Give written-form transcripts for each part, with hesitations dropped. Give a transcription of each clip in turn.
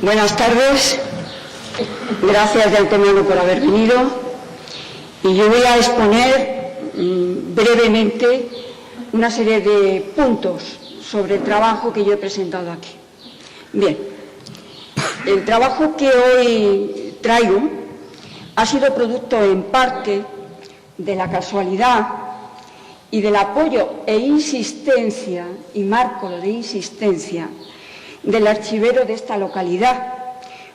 Buenas tardes, gracias de antemano por haber venido y yo voy a exponer brevemente una serie de puntos sobre el trabajo que yo he presentado aquí. Bien, el trabajo que hoy traigo ha sido producto en parte de la casualidad y del apoyo e insistencia, y marco lo de insistencia, del archivero de esta localidad,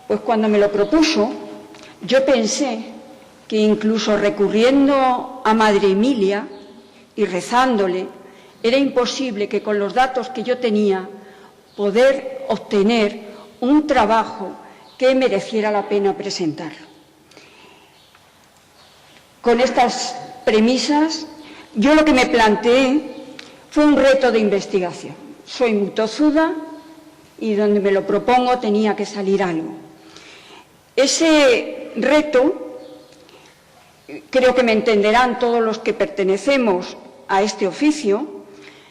pues cuando me lo propuso, yo pensé que incluso recurriendo a Madre Emilia y rezándole, era imposible que con los datos que yo tenía poder obtener un trabajo que mereciera la pena presentarlo. Con estas premisas, yo lo que me planteé fue un reto de investigación. Soy muy tozuda y donde me lo propongo tenía que salir algo. Ese reto, creo que me entenderán todos los que pertenecemos a este oficio,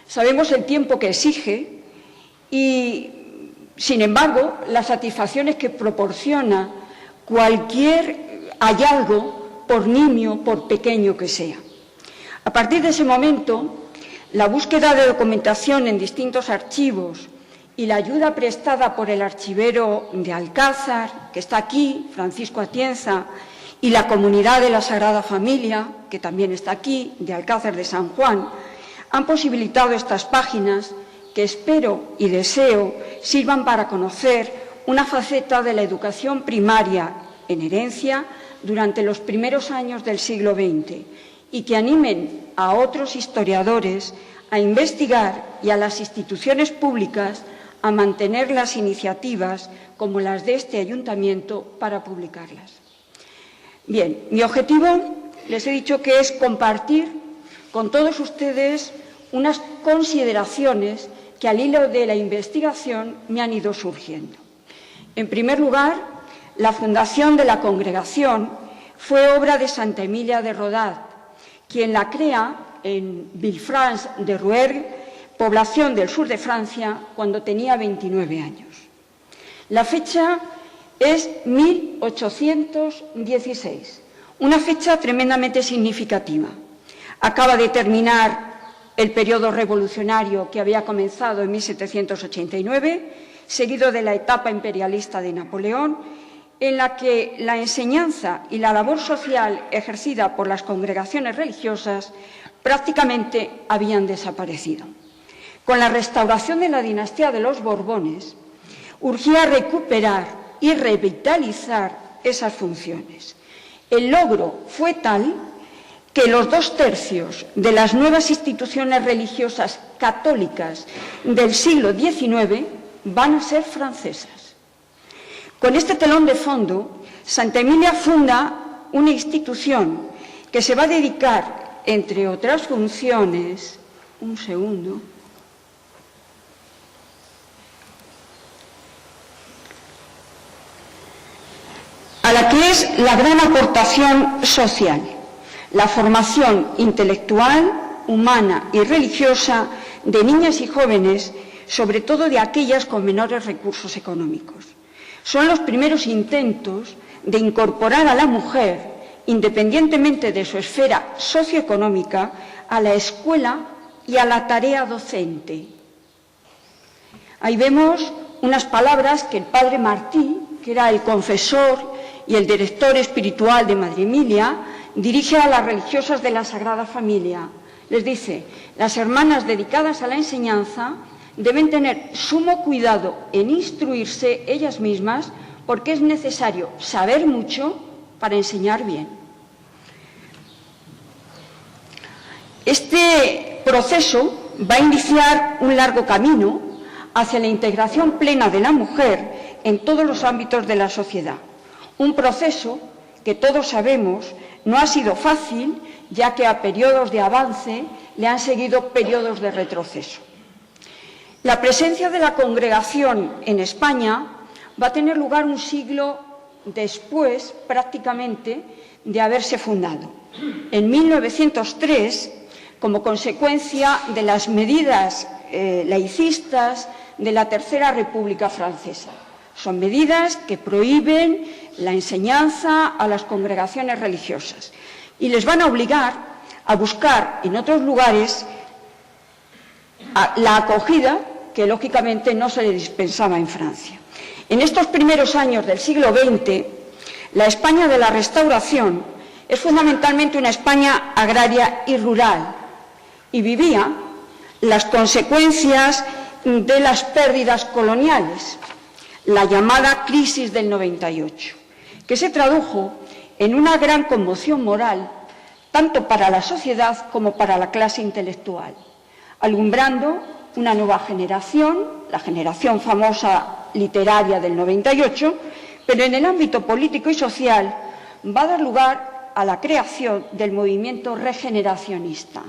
sabemos el tiempo que exige y, sin embargo, las satisfacciones que proporciona cualquier hallazgo, por nimio, por pequeño que sea. A partir de ese momento, la búsqueda de documentación en distintos archivos y la ayuda prestada por el archivero de Alcázar, que está aquí, Francisco Atienza, y la comunidad de la Sagrada Familia, que también está aquí, de Alcázar de San Juan, han posibilitado estas páginas que espero y deseo sirvan para conocer una faceta de la educación primaria en herencia durante los primeros años del siglo XX y que animen a otros historiadores a investigar y a las instituciones públicas a mantener las iniciativas como las de este ayuntamiento para publicarlas. Bien, mi objetivo, les he dicho que es compartir con todos ustedes unas consideraciones que al hilo de la investigación me han ido surgiendo. En primer lugar, la fundación de la congregación fue obra de Santa Emilia de Rodat, quien la crea en Villefranche-de-Rouergue, población del sur de Francia, cuando tenía 29 años. La fecha es 1816, una fecha tremendamente significativa. Acaba de terminar el periodo revolucionario que había comenzado en 1789, seguido de la etapa imperialista de Napoleón, en la que la enseñanza y la labor social ejercida por las congregaciones religiosas prácticamente habían desaparecido. Con la restauración de la dinastía de los Borbones, urgía recuperar y revitalizar esas funciones. El logro fue tal que los 2/3 de las nuevas instituciones religiosas católicas del siglo XIX van a ser francesas. Con este telón de fondo, Santa Emilia funda una institución que se va a dedicar, entre otras funciones, a la que es la gran aportación social, la formación intelectual, humana y religiosa de niñas y jóvenes, sobre todo de aquellas con menores recursos económicos. Son los primeros intentos de incorporar a la mujer, independientemente de su esfera socioeconómica, a la escuela y a la tarea docente. Ahí vemos unas palabras que el padre Martí, que era el confesor y el director espiritual de Madre Emilia, dirige a las religiosas de la Sagrada Familia. Les dice: las hermanas dedicadas a la enseñanza deben tener sumo cuidado en instruirse ellas mismas, porque es necesario saber mucho para enseñar bien. Este proceso va a iniciar un largo camino hacia la integración plena de la mujer en todos los ámbitos de la sociedad. Un proceso que todos sabemos no ha sido fácil, ya que a periodos de avance le han seguido periodos de retroceso. La presencia de la congregación en España va a tener lugar un siglo después, prácticamente, de haberse fundado. En 1903, como consecuencia de las medidas laicistas de la Tercera República Francesa. Son medidas que prohíben la enseñanza a las congregaciones religiosas y les van a obligar a buscar en otros lugares la acogida que, lógicamente, no se le dispensaba en Francia. En estos primeros años del siglo XX, la España de la Restauración es fundamentalmente una España agraria y rural y vivía las consecuencias de las pérdidas coloniales, la llamada crisis del 98, que se tradujo en una gran conmoción moral tanto para la sociedad como para la clase intelectual, alumbrando una nueva generación, la generación famosa literaria del 98, pero en el ámbito político y social va a dar lugar a la creación del movimiento regeneracionista,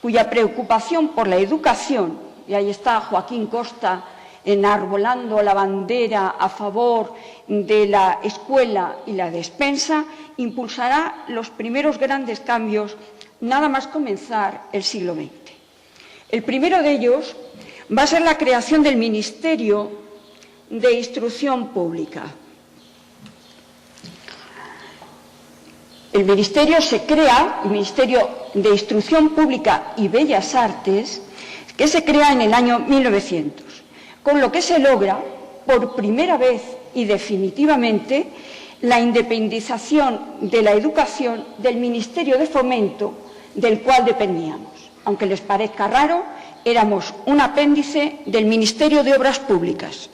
cuya preocupación por la educación, y ahí está Joaquín Costa enarbolando la bandera a favor de la escuela y la despensa, impulsará los primeros grandes cambios nada más comenzar el siglo XX. El primero de ellos va a ser la creación del Ministerio de Instrucción Pública. El Ministerio se crea, el Ministerio de Instrucción Pública y Bellas Artes, que se crea en el año 1900, con lo que se logra, por primera vez y definitivamente, la independización de la educación del Ministerio de Fomento, del cual dependíamos. Aunque les parezca raro, éramos un apéndice del Ministerio de Obras Públicas.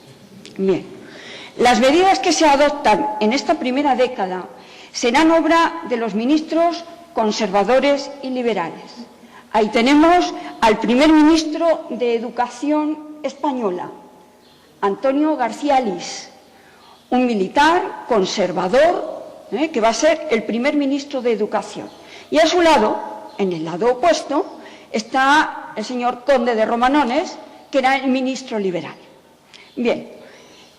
Bien, las medidas que se adoptan en esta primera década serán obra de los ministros conservadores y liberales. Ahí tenemos al primer ministro de Educación española, Antonio García Alís, un militar conservador que va a ser el primer ministro de Educación. Y a su lado, en el lado opuesto, está el señor Conde de Romanones, que era el ministro liberal. Bien,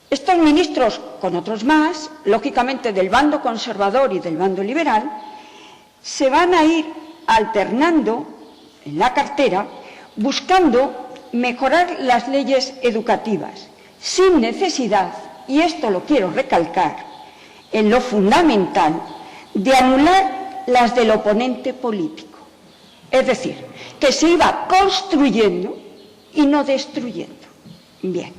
estos ministros, con otros más, lógicamente del bando conservador y del bando liberal, se van a ir alternando en la cartera, buscando mejorar las leyes educativas, sin necesidad, y esto lo quiero recalcar, en lo fundamental, de anular las del oponente político. Es decir, que se iba construyendo y no destruyendo. Bien,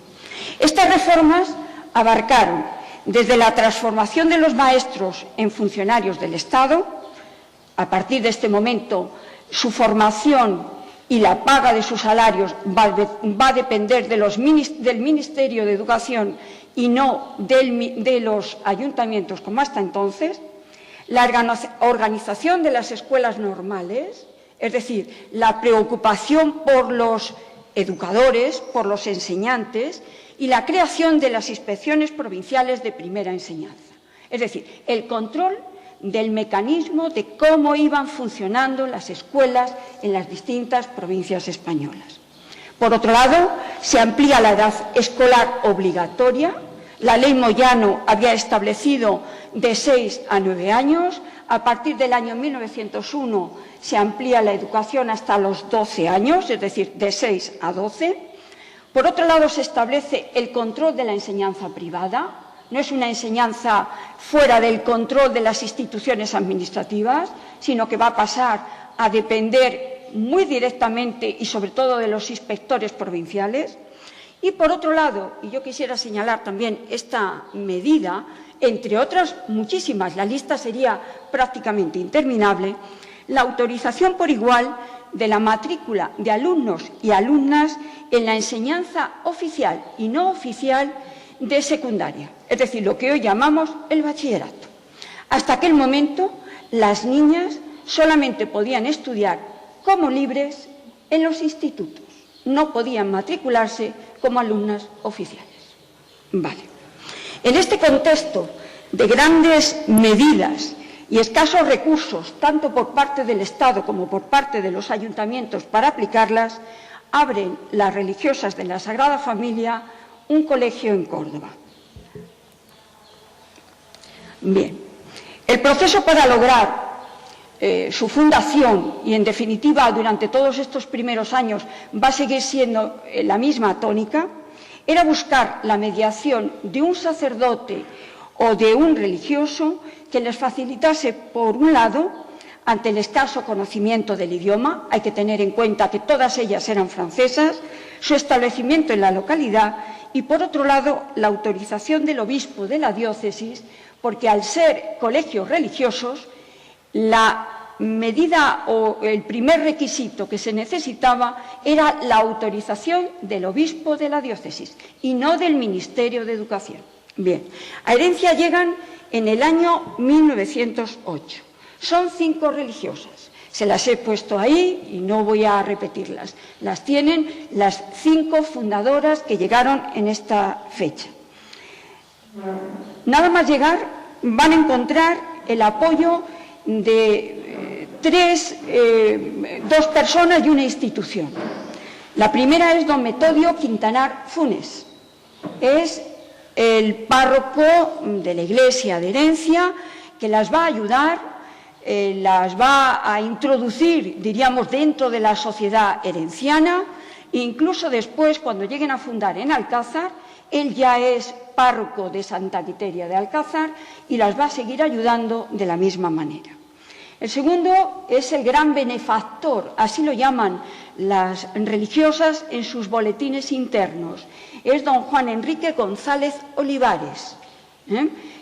estas reformas abarcaron desde la transformación de los maestros en funcionarios del Estado. A partir de este momento, su formación y la paga de sus salarios va a depender del Ministerio de Educación y no de los ayuntamientos como hasta entonces. La organización de las escuelas normales, es decir, la preocupación por los educadores, por los enseñantes, y la creación de las inspecciones provinciales de primera enseñanza. Es decir, el control del mecanismo de cómo iban funcionando las escuelas en las distintas provincias españolas. Por otro lado, se amplía la edad escolar obligatoria. La ley Moyano había establecido de 6 a 9 años. A partir del año 1901 se amplía la educación hasta los 12 años, es decir, de 6 a 12. Por otro lado, se establece el control de la enseñanza privada. No es una enseñanza fuera del control de las instituciones administrativas, sino que va a pasar a depender muy directamente y sobre todo de los inspectores provinciales. Y por otro lado, y yo quisiera señalar también esta medida, entre otras muchísimas, la lista sería prácticamente interminable, la autorización por igual de la matrícula de alumnos y alumnas en la enseñanza oficial y no oficial de secundaria, es decir, lo que hoy llamamos el bachillerato. Hasta aquel momento, las niñas solamente podían estudiar como libres en los institutos, no podían matricularse como alumnas oficiales. Vale. En este contexto de grandes medidas y escasos recursos, tanto por parte del Estado como por parte de los ayuntamientos para aplicarlas, abren las religiosas de la Sagrada Familia un colegio en Córdoba. Bien, el proceso para lograr su fundación y, en definitiva, durante todos estos primeros años va a seguir siendo la misma tónica, era buscar la mediación de un sacerdote o de un religioso que les facilitase, por un lado, ante el escaso conocimiento del idioma, hay que tener en cuenta que todas ellas eran francesas, su establecimiento en la localidad y, por otro lado, la autorización del obispo de la diócesis, porque al ser colegios religiosos, la medida o el primer requisito que se necesitaba era la autorización del obispo de la diócesis y no del Ministerio de Educación. Bien, a Herencia llegan en el año 1908. Son 5 religiosas. Se las he puesto ahí y no voy a repetirlas. Las tienen las 5 fundadoras que llegaron en esta fecha. Nada más llegar van a encontrar el apoyo de 2 personas y una institución. La primera es don Metodio Quintanar Funes. Es el párroco de la Iglesia de Herencia, que las va a ayudar, las va a introducir, diríamos, dentro de la sociedad herenciana. Incluso después, cuando lleguen a fundar en Alcázar, él ya es párroco de Santa Quiteria de Alcázar y las va a seguir ayudando de la misma manera. El segundo es el gran benefactor, así lo llaman las religiosas en sus boletines internos. Es don Juan Enrique González Olivares.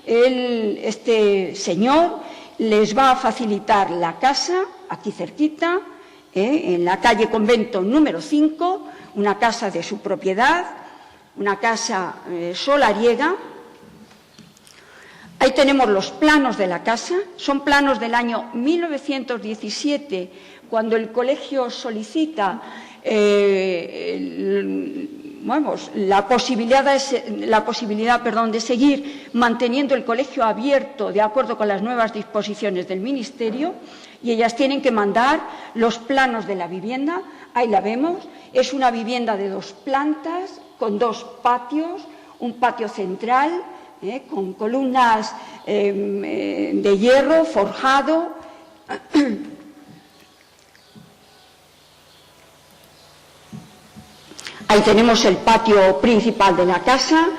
Este señor les va a facilitar la casa, aquí cerquita, en la calle Convento número 5, una casa de su propiedad, una casa solariega. Ahí tenemos los planos de la casa, son planos del año 1917, cuando el colegio solicita la posibilidad de seguir manteniendo el colegio abierto de acuerdo con las nuevas disposiciones del Ministerio, y ellas tienen que mandar los planos de la vivienda. Ahí la vemos, es una vivienda de 2 plantas, con 2 patios, un patio central, con columnas de hierro forjado. Ahí tenemos el patio principal de la casa,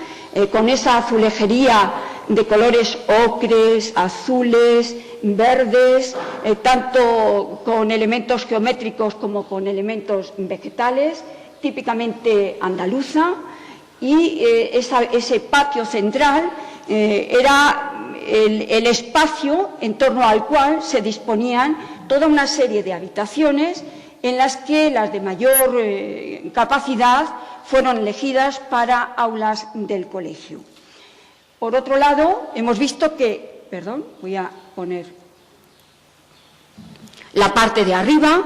con esa azulejería de colores ocres, azules, verdes, tanto con elementos geométricos como con elementos vegetales, típicamente andaluza. Y ese patio central era el espacio en torno al cual se disponían toda una serie de habitaciones, en las que las de mayor capacidad fueron elegidas para aulas del colegio. Por otro lado, hemos visto que, voy a poner la parte de arriba,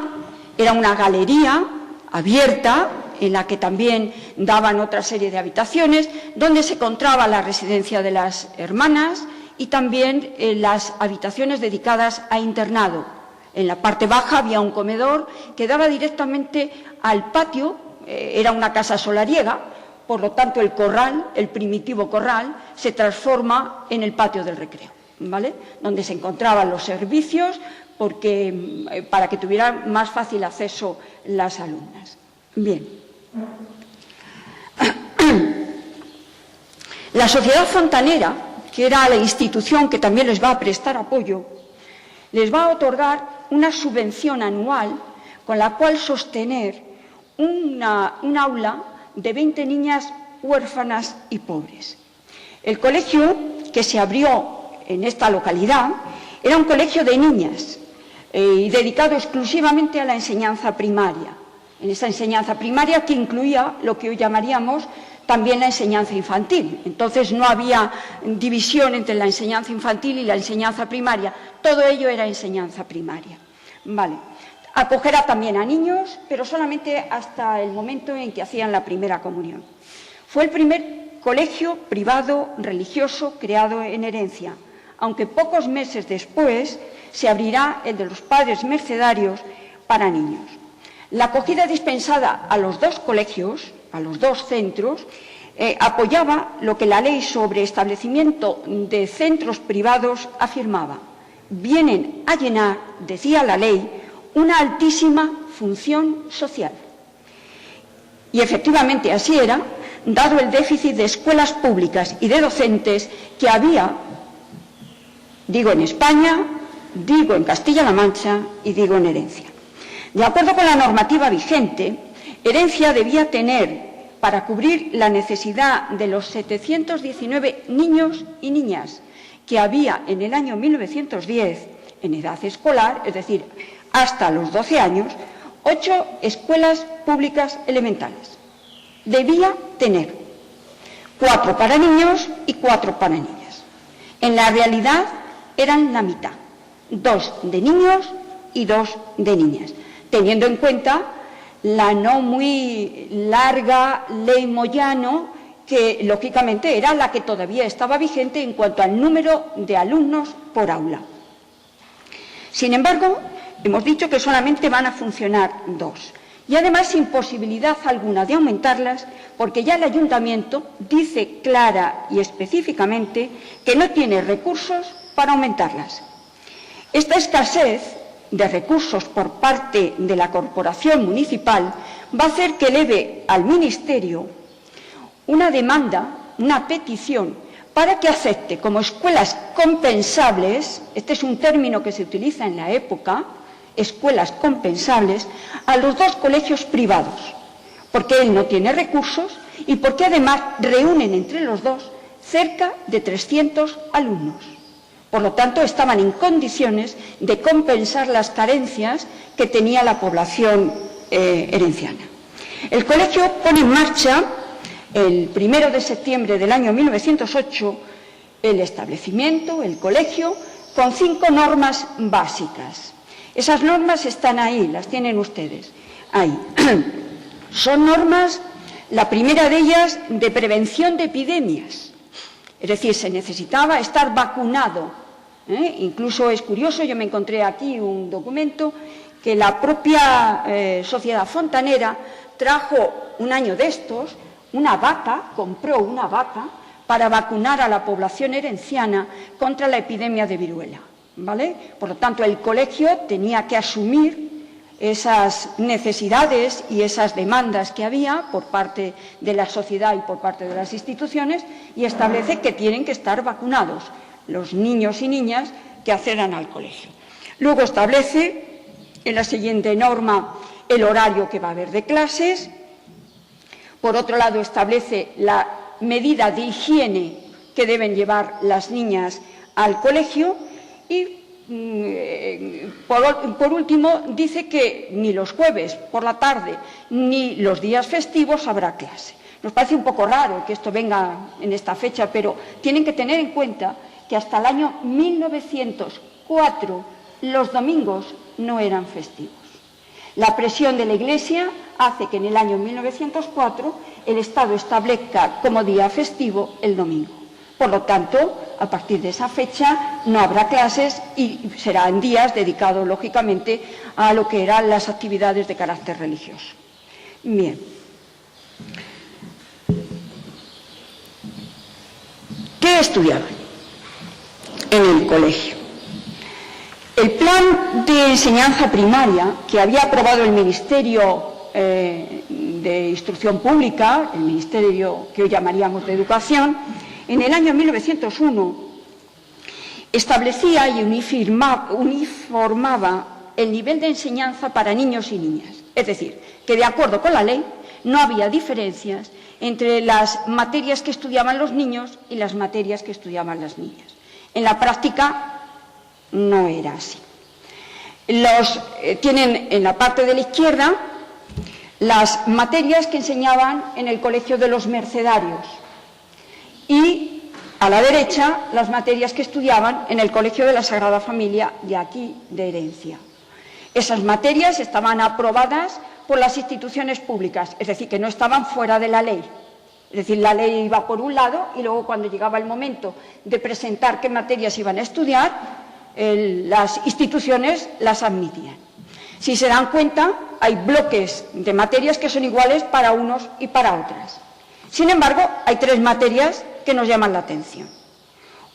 era una galería abierta, en la que también daban otra serie de habitaciones, donde se encontraba la residencia de las hermanas y también las habitaciones dedicadas a internado. En la parte baja había un comedor que daba directamente al patio, era una casa solariega, por lo tanto el corral, el primitivo corral, se transforma en el patio del recreo, ¿vale? Donde se encontraban los servicios para que tuvieran más fácil acceso las alumnas. Bien. La Sociedad Fontanera, que era la institución que también les va a prestar apoyo, les va a otorgar una subvención anual con la cual sostener un aula de 20 niñas huérfanas y pobres. El colegio que se abrió en esta localidad era un colegio de niñas y dedicado exclusivamente a la enseñanza primaria. En esa enseñanza primaria que incluía lo que hoy llamaríamos también la enseñanza infantil. Entonces no había división entre la enseñanza infantil y la enseñanza primaria. Todo ello era enseñanza primaria. Vale. Acogerá también a niños, pero solamente hasta el momento en que hacían la primera comunión. Fue el primer colegio privado religioso creado en Herencia, aunque pocos meses después se abrirá el de los padres mercedarios para niños. La acogida dispensada a los dos colegios, a los dos centros, apoyaba lo que la ley sobre establecimiento de centros privados afirmaba. Vienen a llenar, decía la ley, una altísima función social. Y efectivamente así era, dado el déficit de escuelas públicas y de docentes que había, digo en España, digo en Castilla-La Mancha y digo en Herencia. De acuerdo con la normativa vigente, Herencia debía tener, para cubrir la necesidad de los 719 niños y niñas que había en el año 1910 en edad escolar, es decir, hasta los 12 años, 8 escuelas públicas elementales. Debía tener 4 para niños y 4 para niñas. En la realidad eran la mitad, 2 de niños y 2 de niñas, teniendo en cuenta la no muy larga ley Moyano, que lógicamente era la que todavía estaba vigente en cuanto al número de alumnos por aula. Sin embargo, hemos dicho que solamente van a funcionar 2 y además sin posibilidad alguna de aumentarlas, porque ya el ayuntamiento dice clara y específicamente que no tiene recursos para aumentarlas. Esta escasez de recursos por parte de la corporación municipal va a hacer que eleve al Ministerio una demanda, una petición, para que acepte como escuelas compensables, este es un término que se utiliza en la época, escuelas compensables, a los 2 colegios privados, porque él no tiene recursos y porque además reúnen entre los 2 cerca de 300 alumnos. Por lo tanto, estaban en condiciones de compensar las carencias que tenía la población herenciana. El colegio pone en marcha, el 1 de septiembre del año 1908, el establecimiento, el colegio, con 5 normas básicas. Esas normas están ahí, las tienen ustedes, ahí. Son normas, la primera de ellas, de prevención de epidemias. Es decir, se necesitaba estar vacunado. Incluso es curioso, yo me encontré aquí un documento que la propia Sociedad Fontanera trajo un año de estos, una vaca, compró una vaca para vacunar a la población herenciana contra la epidemia de viruela, ¿vale? Por lo tanto, el colegio tenía que asumir esas necesidades y esas demandas que había por parte de la sociedad y por parte de las instituciones y establece que tienen que estar vacunados los niños y niñas que accedan al colegio. Luego establece en la siguiente norma el horario que va a haber de clases. Por otro lado, establece la medida de higiene que deben llevar las niñas al colegio y, por último, dice que ni los jueves por la tarde ni los días festivos habrá clase. Nos parece un poco raro que esto venga en esta fecha, pero tienen que tener en cuenta que hasta el año 1904 los domingos no eran festivos. La presión de la Iglesia hace que en el año 1904 el Estado establezca como día festivo el domingo. Por lo tanto, a partir de esa fecha no habrá clases y serán días dedicados, lógicamente, a lo que eran las actividades de carácter religioso. Bien. ¿Qué estudiaban en el colegio? El plan de enseñanza primaria que había aprobado el Ministerio de Instrucción Pública, el Ministerio que hoy llamaríamos de Educación, en el año 1901 establecía y uniformaba el nivel de enseñanza para niños y niñas. Es decir, que de acuerdo con la ley no había diferencias entre las materias que estudiaban los niños y las materias que estudiaban las niñas. En la práctica no era así. Tienen en la parte de la izquierda las materias que enseñaban en el Colegio de los Mercedarios y a la derecha las materias que estudiaban en el Colegio de la Sagrada Familia de aquí de Herencia. Esas materias estaban aprobadas por las instituciones públicas, es decir, que no estaban fuera de la ley. Es decir, la ley iba por un lado y luego cuando llegaba el momento de presentar qué materias iban a estudiar, las instituciones las admitían. Si se dan cuenta, hay bloques de materias que son iguales para unos y para otras. Sin embargo, hay 3 materias que nos llaman la atención.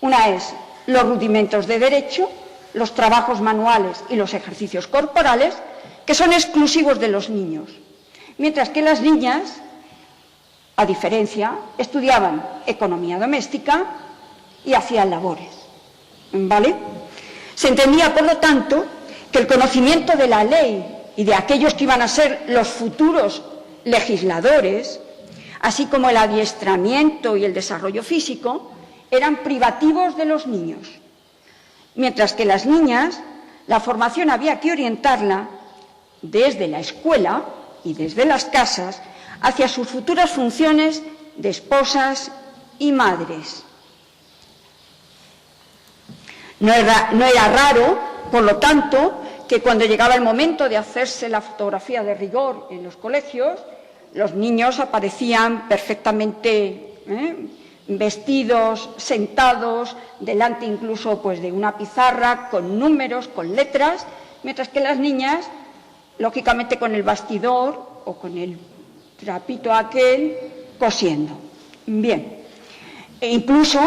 Una es los rudimentos de derecho, los trabajos manuales y los ejercicios corporales, que son exclusivos de los niños, mientras que las niñas, a diferencia, estudiaban economía doméstica y hacían labores. ¿Vale? Se entendía, por lo tanto, que el conocimiento de la ley y de aquellos que iban a ser los futuros legisladores, así como el adiestramiento y el desarrollo físico, eran privativos de los niños, mientras que las niñas, la formación había que orientarla desde la escuela y desde las casas hacia sus futuras funciones de esposas y madres. No era raro, por lo tanto, que cuando llegaba el momento de hacerse la fotografía de rigor en los colegios, los niños aparecían perfectamente vestidos, sentados, delante incluso pues, de una pizarra, con números, con letras, mientras que las niñas, lógicamente con el bastidor o con el trapito aquel, cosiendo. Bien, e incluso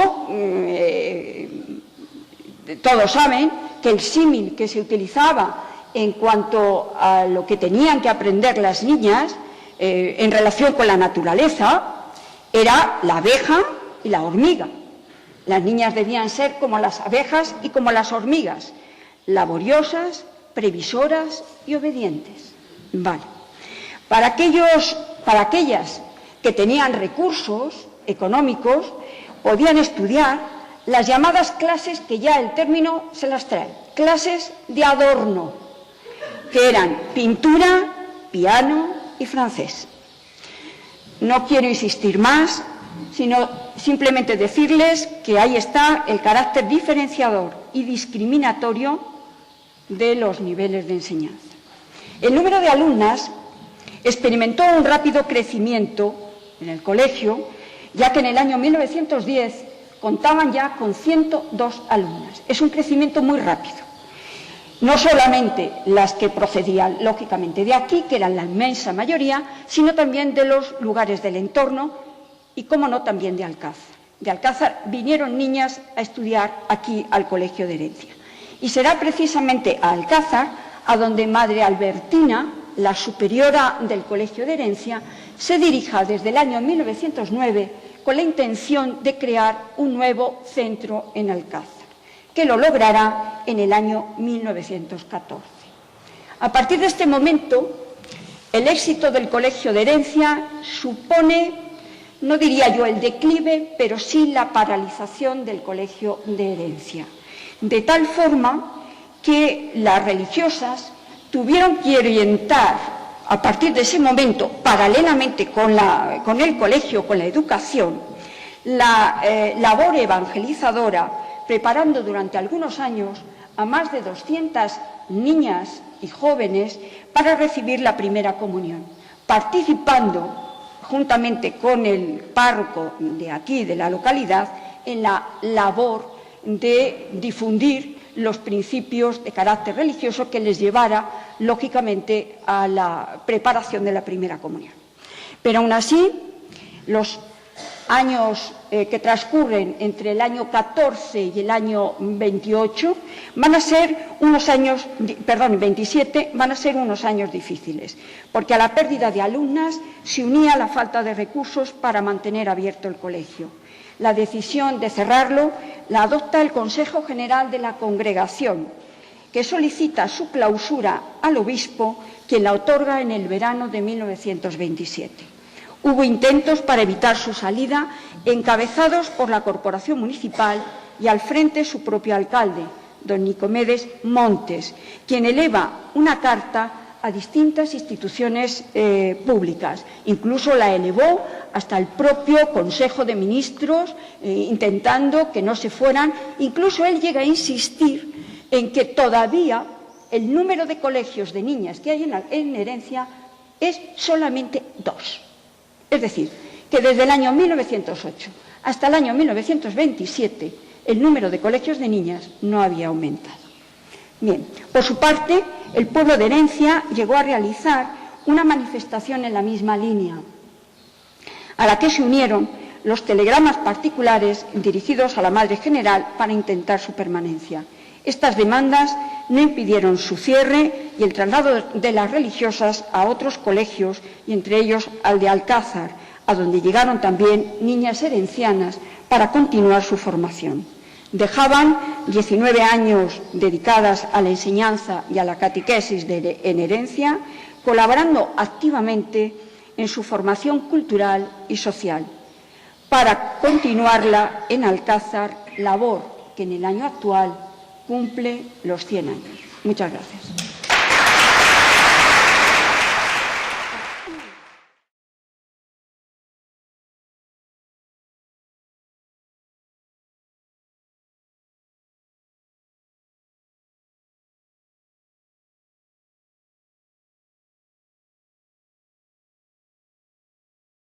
todos saben que el símil que se utilizaba en cuanto a lo que tenían que aprender las niñas en relación con la naturaleza era la abeja y la hormiga. Las niñas debían ser como las abejas y como las hormigas, laboriosas, previsoras y obedientes. Vale. Para aquellas que tenían recursos económicos, podían estudiar las llamadas clases, que ya el término se las trae, clases de adorno, que eran pintura, piano y francés. No quiero insistir más, sino simplemente decirles que ahí está el carácter diferenciador y discriminatorio de los niveles de enseñanza. El número de alumnas experimentó un rápido crecimiento en el colegio, ya que en el año 1910 contaban ya con 102 alumnas. Es un crecimiento muy rápido. No solamente las que procedían, lógicamente, de aquí, que eran la inmensa mayoría, sino también de los lugares del entorno y, cómo no, también de Alcázar. De Alcázar vinieron niñas a estudiar aquí al Colegio de Herencia. Y será precisamente a Alcázar a donde Madre Albertina, la superiora del Colegio de Herencia, se dirija desde el año 1909 con la intención de crear un nuevo centro en Alcázar, que lo logrará en el año 1914. A partir de este momento, el éxito del Colegio de Herencia supone, no diría yo el declive, pero sí la paralización del Colegio de Herencia, de tal forma que las religiosas tuvieron que orientar a partir de ese momento, paralelamente con el colegio, con la educación, la labor evangelizadora, preparando durante algunos años a más de 200 niñas y jóvenes para recibir la primera comunión, participando juntamente con el párroco de aquí, de la localidad, en la labor de difundir los principios de carácter religioso que les llevara, lógicamente, a la preparación de la primera comunión. Pero aún así, los años que transcurren entre el año 14 y el año 28 van a ser unos años, 27, van a ser unos años difíciles, porque a la pérdida de alumnas se unía la falta de recursos para mantener abierto el colegio. La decisión de cerrarlo la adopta el Consejo General de la Congregación, que solicita su clausura al obispo, quien la otorga en el verano de 1927. Hubo intentos para evitar su salida, encabezados por la Corporación Municipal y al frente su propio alcalde, don Nicomedes Montes, quien eleva una carta a distintas instituciones públicas. Incluso la elevó hasta el propio Consejo de Ministros, intentando que no se fueran. Incluso él llega a insistir en que todavía el número de colegios de niñas que hay en Herencia es solamente 2. Es decir, que desde el año 1908 hasta el año 1927 el número de colegios de niñas no había aumentado. Bien, por su parte, el pueblo de Herencia llegó a realizar una manifestación en la misma línea, a la que se unieron los telegramas particulares dirigidos a la Madre General para intentar su permanencia. Estas demandas no impidieron su cierre y el traslado de las religiosas a otros colegios, y entre ellos al de Alcázar, a donde llegaron también niñas herencianas para continuar su formación. Dejaban 19 años dedicadas a la enseñanza y a la catequesis en Herencia, colaborando activamente en su formación cultural y social, para continuarla en Alcázar, labor que en el año actual cumple los 100 años. Muchas gracias.